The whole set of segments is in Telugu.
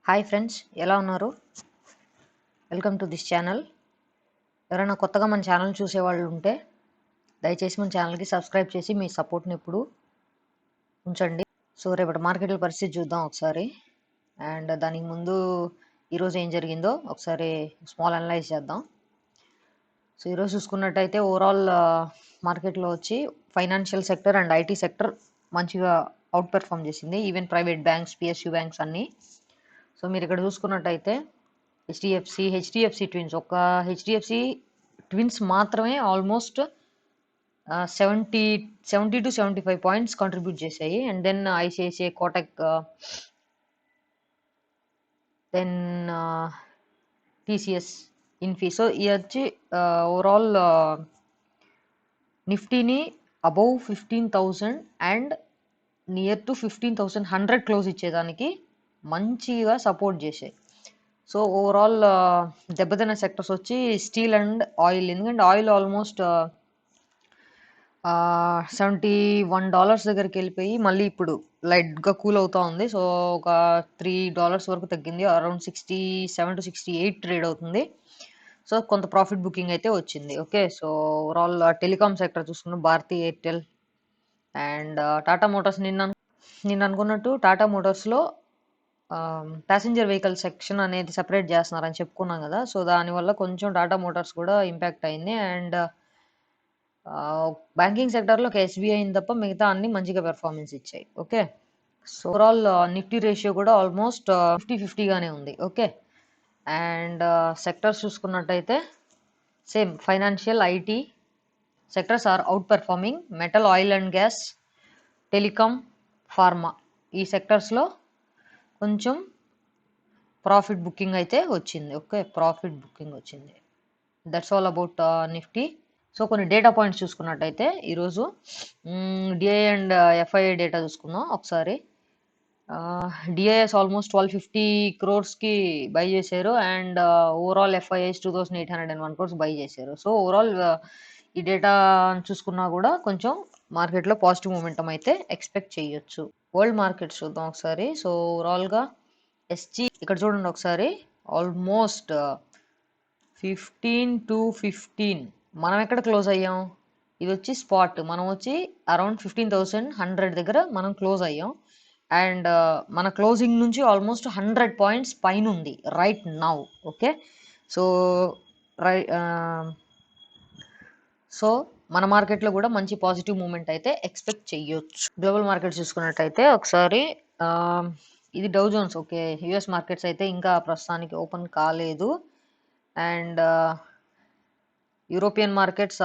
హాయ్ ఫ్రెండ్స్, ఎలా ఉన్నారు? Welcome to this channel. ఎవరైనా కొత్తగా మన ఛానల్ చూసేవాళ్ళు ఉంటే దయచేసి మన ఛానల్కి సబ్స్క్రైబ్ చేసి మీ సపోర్ట్ని ఇప్పుడు ఉంచండి. సో రేపటి మార్కెట్ల పరిస్థితి చూద్దాం ఒకసారి. అండ్ దానికి ముందు ఈరోజు ఏం జరిగిందో ఒకసారి స్మాల్ అనలైజ్ చేద్దాం. సో ఈరోజు చూసుకున్నట్టయితే ఓవరాల్ మార్కెట్లో వచ్చి financial sector and IT sector మంచిగా అవుట్ పెర్ఫామ్ చేసింది. Even private banks, PSU banks అన్నీ. సో మీరు ఇక్కడ చూసుకున్నట్టయితే హెచ్డిఎఫ్సి ట్విన్స్, ఒక హెచ్డిఎఫ్సి ట్విన్స్ మాత్రమే ఆల్మోస్ట్ 70 to 75 పాయింట్స్ కంట్రిబ్యూట్ చేశాయి. And then ICICI, Kotak, then TCS, Infy. So ఇది వచ్చి ఓవరాల్ నిఫ్టీని above 15,000 and near to 15,100 close ఇచ్చేదానికి మంచిగా సపోర్ట్ చేశాయి. సో ఓవరాల్ దెబ్బతిన్న సెక్టర్స్ వచ్చి స్టీల్ అండ్ ఆయిల్. ఎందుకంటే ఆయిల్ ఆల్మోస్ట్ $71 దగ్గరికి వెళ్ళిపోయి మళ్ళీ ఇప్పుడు లైట్గా కూల్ అవుతా ఉంది. సో ఒక $3 వరకు తగ్గింది. అరౌండ్ 67 to 68 ట్రేడ్ అవుతుంది. సో కొంత ప్రాఫిట్ బుకింగ్ అయితే వచ్చింది. Okay, so overall telecom sector చూసుకున్న భారతీ ఎయిర్టెల్ అండ్ టాటా మోటార్స్. నిన్న అనుకున్నట్టు టాటా మోటార్స్లో ప్యాసింజర్ వెహికల్ సెక్షన్ అనేది సెపరేట్ చేస్తున్నారని చెప్పుకున్నాం కదా. సో దానివల్ల కొంచెం టాటా మోటార్స్ కూడా ఇంపాక్ట్ అయింది. అండ్ బ్యాంకింగ్ సెక్టర్లో ఒక ఎస్బీఐ తప్ప మిగతా అన్ని మంచిగా పెర్ఫార్మెన్స్ ఇచ్చాయి. Okay, so overall Nifty ratio కూడా ఆల్మోస్ట్ 50-50గానే ఉంది. ఓకే, అండ్ సెక్టర్స్ చూసుకున్నట్టయితే same financial, IT sectors are outperforming. Metal, oil and gas, telecom, pharma, ఈ సెక్టర్స్లో కొంచెం ప్రాఫిట్ బుకింగ్ అయితే వచ్చింది. ఓకే, ప్రాఫిట్ బుకింగ్ వచ్చింది. That's all about Nifty. So కొన్ని డేటా పాయింట్స్ చూసుకున్నట్టయితే ఈరోజు డిఐ అండ్ ఎఫ్ఐఐ డేటా చూసుకుందాం ఒకసారి. డిఐఎస్ ఆల్మోస్ట్ 1250 crores బై చేశారు. And overall FIIs 2801 crores buy చేశారు. సో ఓవరాల్ ఈ డేటా చూసుకున్నా కూడా కొంచెం మార్కెట్లో పాజిటివ్ మూమెంటం అయితే ఎక్స్పెక్ట్ చేయొచ్చు. వరల్డ్ మార్కెట్స్ చూద్దాం ఒకసారి. సో ఓవరాల్గా ఎస్జీ ఇక్కడ చూడండి ఒకసారి, ఆల్మోస్ట్ 15 to 15. మనం ఎక్కడ క్లోజ్ అయ్యాం? ఇది వచ్చి స్పాట్. మనం వచ్చి అరౌండ్ 15,100 దగ్గర మనం క్లోజ్ అయ్యాం. అండ్ మన క్లోజింగ్ నుంచి ఆల్మోస్ట్ 100 పాయింట్స్ పైన ఉంది right now. Okay, so so మన మార్కెట్లో కూడా మంచి పాజిటివ్ మూమెంట్ అయితే ఎక్స్పెక్ట్ చేయొచ్చు. గ్లోబల్ మార్కెట్ చూసుకున్నట్టయితే ఒకసారి ఇది Dow Jones. Okay, US markets అయితే ఇంకా ప్రస్తుతానికి ఓపెన్ కాలేదు. అండ్ యూరోపియన్ మార్కెట్స్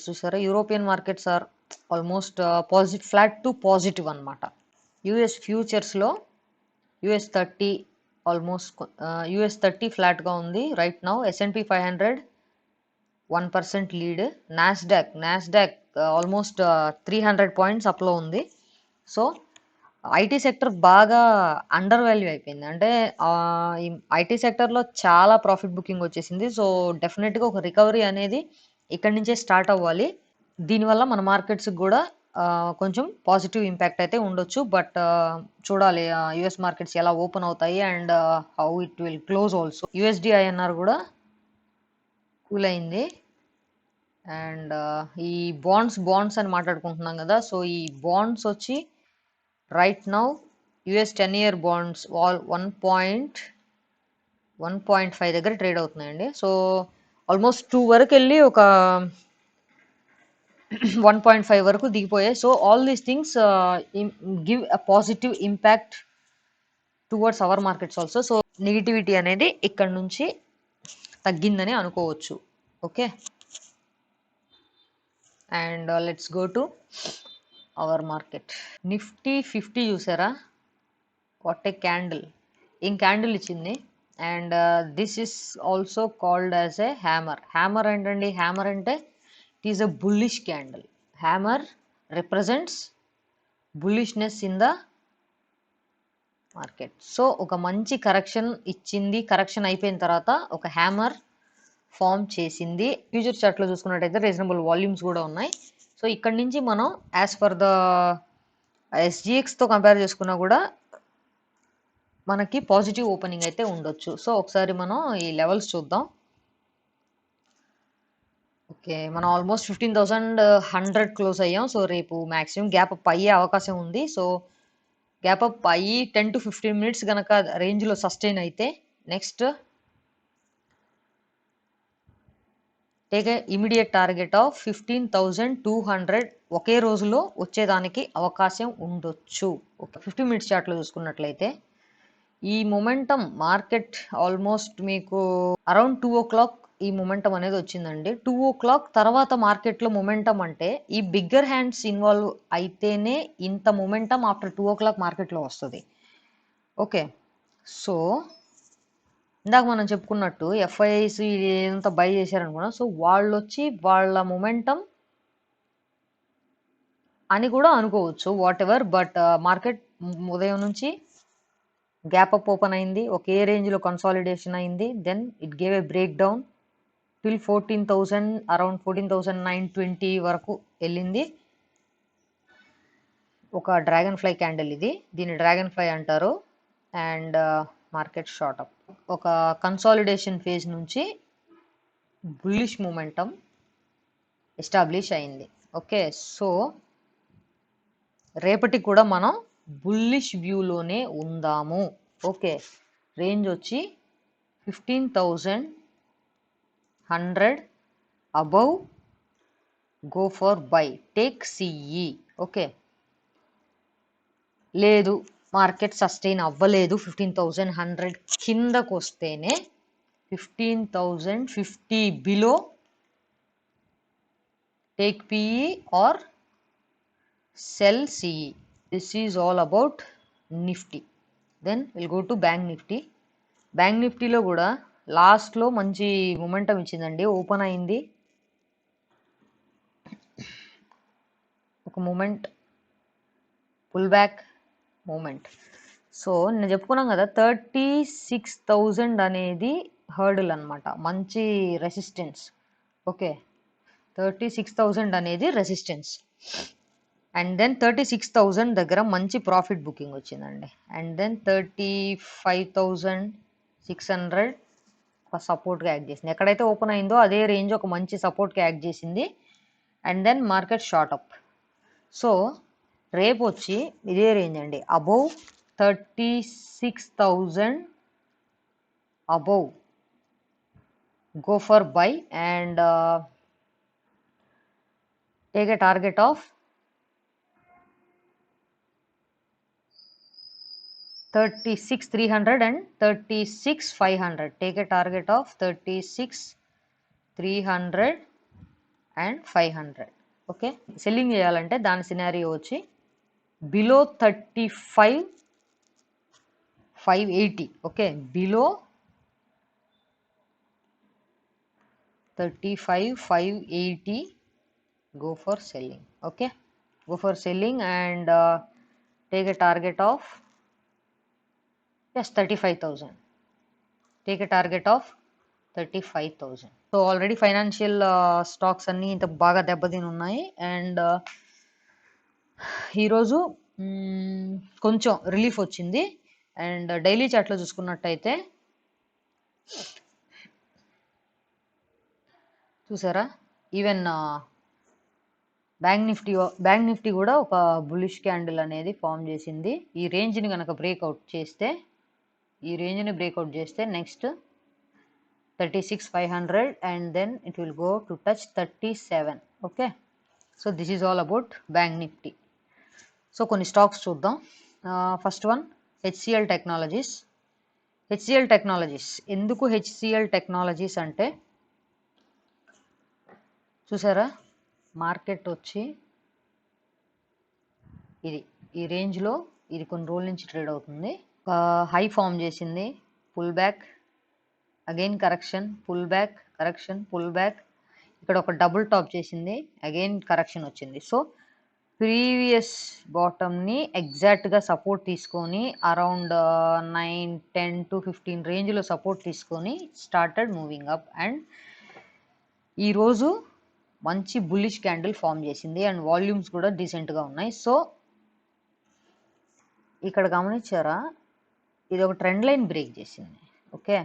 చూసారా, European markets are almost flat to positive అనమాట. యుఎస్ ఫ్యూచర్స్లో US30 ఆల్మోస్ట్ US30 ఫ్లాట్గా ఉంది right now. S&P 500 1% lead. Nasdaq almost 300 points అప్లో ఉంది. సో ఐటీ సెక్టర్ బాగా అండర్ వాల్యూ అయిపోయింది. అంటే ఈ ఐటీ సెక్టర్లో చాలా ప్రాఫిట్ బుకింగ్ వచ్చేసింది. సో డెఫినెట్గా ఒక రికవరీ అనేది ఇక్కడి నుంచే స్టార్ట్ అవ్వాలి. దీనివల్ల మన మార్కెట్స్కి కూడా కొంచెం పాజిటివ్ ఇంపాక్ట్ అయితే ఉండొచ్చు. బట్ చూడాలి యుఎస్ మార్కెట్స్ ఎలా ఓపెన్ అవుతాయి and how it will close also. USD/INR కూడా కూల్ అయింది. అండ్ ఈ బాండ్స్ అని మాట్లాడుకుంటున్నాం కదా. సో ఈ బాండ్స్ వచ్చి right now US 10-year bonds 1.5 దగ్గర ట్రేడ్ అవుతున్నాయండి. సో ఆల్మోస్ట్ 2 వరకు వెళ్ళి ఒక 1.5 వరకు దిగిపోయాయి. So all these things give a positive impact towards our markets also. So negativity అనేది ఇక్కడ నుంచి తగ్గిందని అనుకోవచ్చు. Okay, and let's go to our market. Nifty 50 చూసారా, వాట్ ఏ క్యాండిల్. ఏం క్యాండిల్ ఇచ్చింది. And this is also called as a hammer ఏంటండి? హ్యామర్ అంటే it is a bullish candle. Hammer represents బుల్లిష్నెస్ ఇన్ ద మార్కెట్. సో ఒక మంచి కరెక్షన్ ఇచ్చింది. కరెక్షన్ అయిపోయిన తర్వాత ఒక హ్యామర్ ఫామ్ చేసింది. ఫ్యూచర్ చార్ట్లో చూసుకున్నట్టయితే రీజనబుల్ వాల్యూమ్స్ కూడా ఉన్నాయి. సో ఇక్కడ నుంచి మనం యాజ్ పర్ ద SGXతో కంపేర్ చేసుకున్నా కూడా మనకి పాజిటివ్ ఓపెనింగ్ అయితే ఉండొచ్చు. సో ఒకసారి మనం ఈ లెవెల్స్ చూద్దాం. ఓకే, మనం ఆల్మోస్ట్ 15,100 క్లోజ్ అయ్యాం. సో రేపు మాక్సిమం గ్యాప్ అప్ అయ్యే అవకాశం ఉంది. సో గ్యాప్ అప్ అయ్యి 10 to 15 మినిట్స్ కనుక రేంజ్లో సస్టైన్ అయితే next take a immediate target of 15,200 ఒకే రోజులో వచ్చేదానికి అవకాశం ఉండొచ్చు. ఓకే, 15 మినిట్స్ చార్ట్లో చూసుకున్నట్లయితే ఈ మొమెంటం మార్కెట్ ఆల్మోస్ట్ మీకు అరౌండ్ 2 o'clock ఈ మొమెంటం అనేది వచ్చిందండి. 2 o'clock తర్వాత మార్కెట్లో మొమెంటం అంటే ఈ బిగ్గర్ హ్యాండ్స్ ఇన్వాల్వ్ అయితేనే ఇంత మొమెంటం ఆఫ్టర్ 2 o'clock మార్కెట్లో వస్తుంది. ఓకే, సో ఇందాక మనం చెప్పుకున్నట్టు ఎఫ్ఐఐస్ ఇదంతా బై చేశారనుకున్నాం. సో వాళ్ళు వచ్చి వాళ్ళ మొమెంటం అని కూడా అనుకోవచ్చు, వాట్ ఎవర్. బట్ మార్కెట్ ఉదయం నుంచి గ్యాప్ అప్ ఓపెన్ అయింది, ఒకే రేంజ్లో కన్సాలిడేషన్ అయింది. Then it gave a break down till 14,000 around 14,920 వరకు వెళ్ళింది. ఒక డ్రాగన్ ఫ్లై క్యాండిల్ ఇది, దీన్ని డ్రాగన్ ఫ్లై అంటారు. అండ్ మార్కెట్ షార్ట్ అప్ ఒక కన్సాలిడేషన్ ఫేజ్ నుంచి బుల్లిష్ మూమెంటం ఎస్టాబ్లిష్ అయింది. ఓకే, సో రేపటికి కూడా మనం బుల్లిష్ వ్యూలోనే ఉందాము. ఓకే, రేంజ్ వచ్చి 15,100 above go for buy, take CE. Okay, లేదు మార్కెట్ సస్టైన్ అవ్వలేదు 15,100 కిందకు వస్తేనే 15,050 below take PE or sell CE. This is all about Nifty. Then will go to Bank Nifty. Bank నిఫ్టీలో కూడా లాస్ట్లో మంచి మొమెంటం ఇచ్చిందండి, ఓపెన్ అయింది ఒక moment, pull back moment. So నేను చెప్పుకున్నాం కదా 36,000 అనేది హర్డిల్ అనమాట, మంచి రెసిస్టెన్స్. ఓకే, 36,000 అనేది రెసిస్టెన్స్. అండ్ దెన్ 36,000 దగ్గర మంచి ప్రాఫిట్ బుకింగ్ వచ్చిందండి. అండ్ దెన్ 35,600 ఒక సపోర్ట్గా యాక్ట్ చేసింది. ఎక్కడైతే ఓపెన్ అయిందో అదే రేంజ్ ఒక మంచి సపోర్ట్గా యాక్ట్ చేసింది. And then market shot up. So రేపు వచ్చి ఇదే రేంజ్ అండి, above 36,000 above go for buy and take a target of 36,300 and 36,500. Take a target of 36,300 and 500. Okay, selling చేయాలంటే దాని సినారియో వచ్చి below 35,580. Okay, below 35,580 go for selling. Okay, go for selling and take a target of 35,000. Take a target of 35,000. So already financial stocks అన్నీ ఇంత బాగా దెబ్బతిని ఉన్నాయి. అండ్ ఈరోజు కొంచెం రిలీఫ్ వచ్చింది. అండ్ డైలీ చార్ట్లో చూసుకున్నట్టయితే చూసారా, ఈవెన్ బ్యాంక్ నిఫ్టీ కూడా ఒక బులిష్ క్యాండిల్ అనేది ఫామ్ చేసింది. ఈ రేంజ్ని కనుక బ్రేక్అవుట్ చేస్తే next 36,500 and then it will go to touch 37. Okay, so this is all about Bank Nifty. So కొన్ని స్టాక్స్ చూద్దాం. First one HCL Technologies. ఎందుకు హెచ్సిఎల్ టెక్నాలజీస్ అంటే చూసారా, మార్కెట్ వచ్చి ఈ రేంజ్లో ఇది కొన్ని రోజుల నుంచి ట్రేడ్ అవుతుంది. హై ఫామ్ చేసింది, pull back, again correction, pull back, correction, pull back. ఇక్కడ ఒక డబుల్ టాప్ చేసింది, అగైన్ కరెక్షన్ వచ్చింది. సో ప్రీవియస్ బాటమ్ని ఎగ్జాక్ట్గా సపోర్ట్ తీసుకొని అరౌండ్ 9, 10 to 15 రేంజ్లో సపోర్ట్ తీసుకొని స్టార్టెడ్ మూవింగ్ అప్. అండ్ ఈరోజు మంచి బుల్లిష్ క్యాండిల్ ఫామ్ చేసింది అండ్ వాల్యూమ్స్ కూడా డీసెంట్గా ఉన్నాయి. సో ఇక్కడ గమనించారా, ఇది ఒక ట్రెండ్ లైన్ బ్రేక్ చేసింది. ఓకే,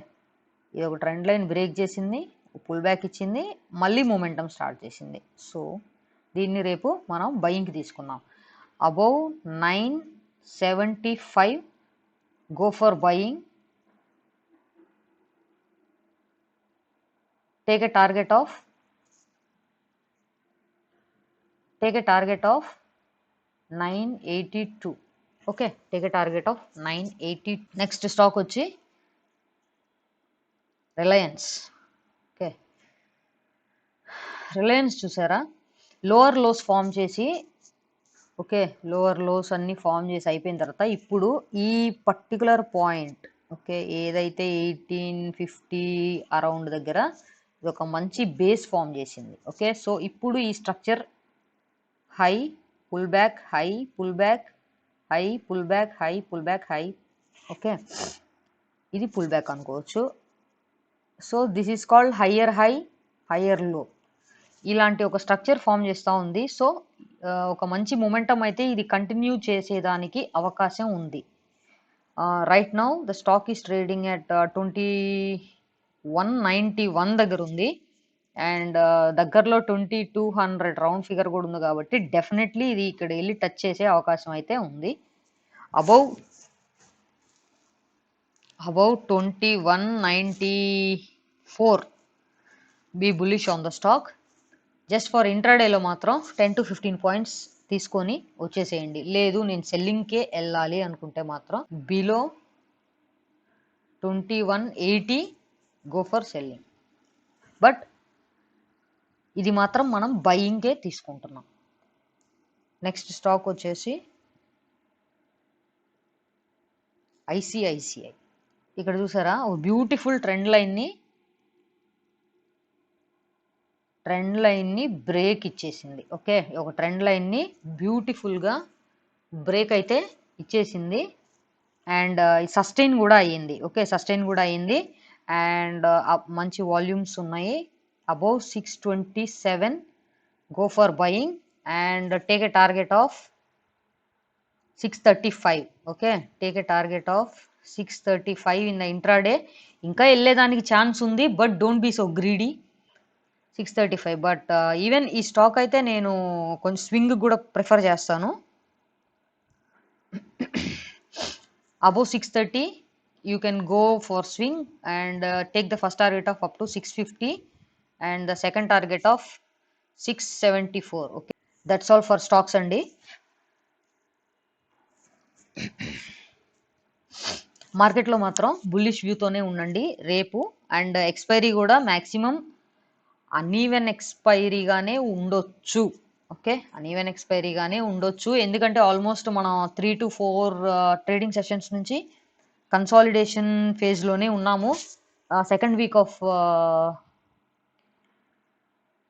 ఇది ఒక ట్రెండ్ లైన్ బ్రేక్ చేసింది, పుల్ బ్యాక్ ఇచ్చింది, మళ్ళీ మూమెంటం స్టార్ట్ చేసింది. సో దీన్ని రేపు మనం బయింగ్కి తీసుకుందాం. Above 975 go for buying. Take a target of 982. Okay, take a target of 980. Next stock వచ్చి రిలయన్స్. ఓకే, రిలయన్స్ చూసారా, లోవర్ లోస్ ఫామ్ చేసి, ఓకే, లోవర్ లోస్ అన్ని ఫామ్ చేసి అయిపోయిన తర్వాత ఇప్పుడు ఈ పర్టికులర్ పాయింట్, ఓకే, ఏదైతే 1850 అరౌండ్ దగ్గర ఇది ఒక మంచి బేస్ ఫామ్ చేసింది. ఓకే, సో ఇప్పుడు ఈ structure high, pull back, high, pull back, high, pull back, high, pull back, high. Okay, ఇది పుల్ బ్యాక్ అనుకోవచ్చు. So this is called higher high, higher low. ఇలాంటి ఒక స్ట్రక్చర్ ఫామ్ చేస్తూ ఉంది. సో ఒక మంచి మొమెంటం అయితే ఇది కంటిన్యూ చేసేదానికి అవకాశం ఉంది. Right now the stock is trading at 2191 దగ్గర ఉంది. అండ్ దగ్గరలో 2200 రౌండ్ ఫిగర్ కూడా ఉంది కాబట్టి డెఫినెట్లీ ఇది ఇక్కడ వెళ్ళి టచ్ చేసే అవకాశం అయితే ఉంది. Above 2194 be bullish on the stock. Just for ఇంట్రాడేలో మాత్రం 10 to 15 పాయింట్స్ తీసుకొని వచ్చేసేయండి. లేదు నేను సెల్లింగ్కే వెళ్ళాలి అనుకుంటే మాత్రం below 2180 go for selling. But ఇది మాత్రం మనం బయింగ్కే తీసుకుంటున్నాం. నెక్స్ట్ స్టాక్ వచ్చేసి ఐసిఐసిఐ. ఇక్కడ చూసారా, ఒక బ్యూటిఫుల్ ట్రెండ్ లైన్ని బ్రేక్ ఇచ్చేసింది. ఓకే, ఒక ట్రెండ్ లైన్ని బ్యూటిఫుల్గా బ్రేక్ అయితే ఇచ్చేసింది. అండ్ సస్టైన్ కూడా అయ్యింది. ఓకే, సస్టైన్ కూడా అయ్యింది. అండ్ మంచి వాల్యూమ్స్ ఉన్నాయి. Above 627 go for buying and take a target of 635. Okay, take a target of 635 in the intraday. ఇంకా వెళ్ళేదానికి ఛాన్స్ ఉంది, but don't be so greedy. 635. But even ఈ స్టాక్ అయితే నేను కొంచెం స్వింగ్ కూడా ప్రిఫర్ చేస్తాను. Above 630 you can go for swing and take the first target of up to 650 and the second target of 674. Okay, that's all for stocks అండి. మార్కెట్లో మాత్రం బుల్లిష్ వ్యూతోనే ఉండండి రేపు. అండ్ ఎక్స్పైరీ కూడా మ్యాక్సిమం అన్ఈవెన్ ఎక్స్పైరీగానే ఉండొచ్చు. ఓకే, అన్ఈవెన్ ఎక్స్పైరీగానే ఉండొచ్చు. ఎందుకంటే ఆల్మోస్ట్ మనం 3 to 4 ట్రేడింగ్ సెషన్స్ నుంచి కన్సాలిడేషన్ ఫేజ్లోనే ఉన్నాము. Second week of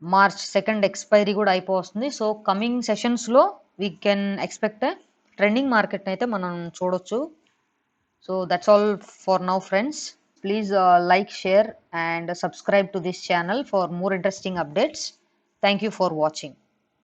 March 2nd expiry కూడా అయిపోతుంది. సో కమింగ్ సెషన్స్లో we can expect trending market అయితే మనం చూడొచ్చు. So that's all for now friends. Please like, share and subscribe to this channel for more interesting updates. Thank you for watching.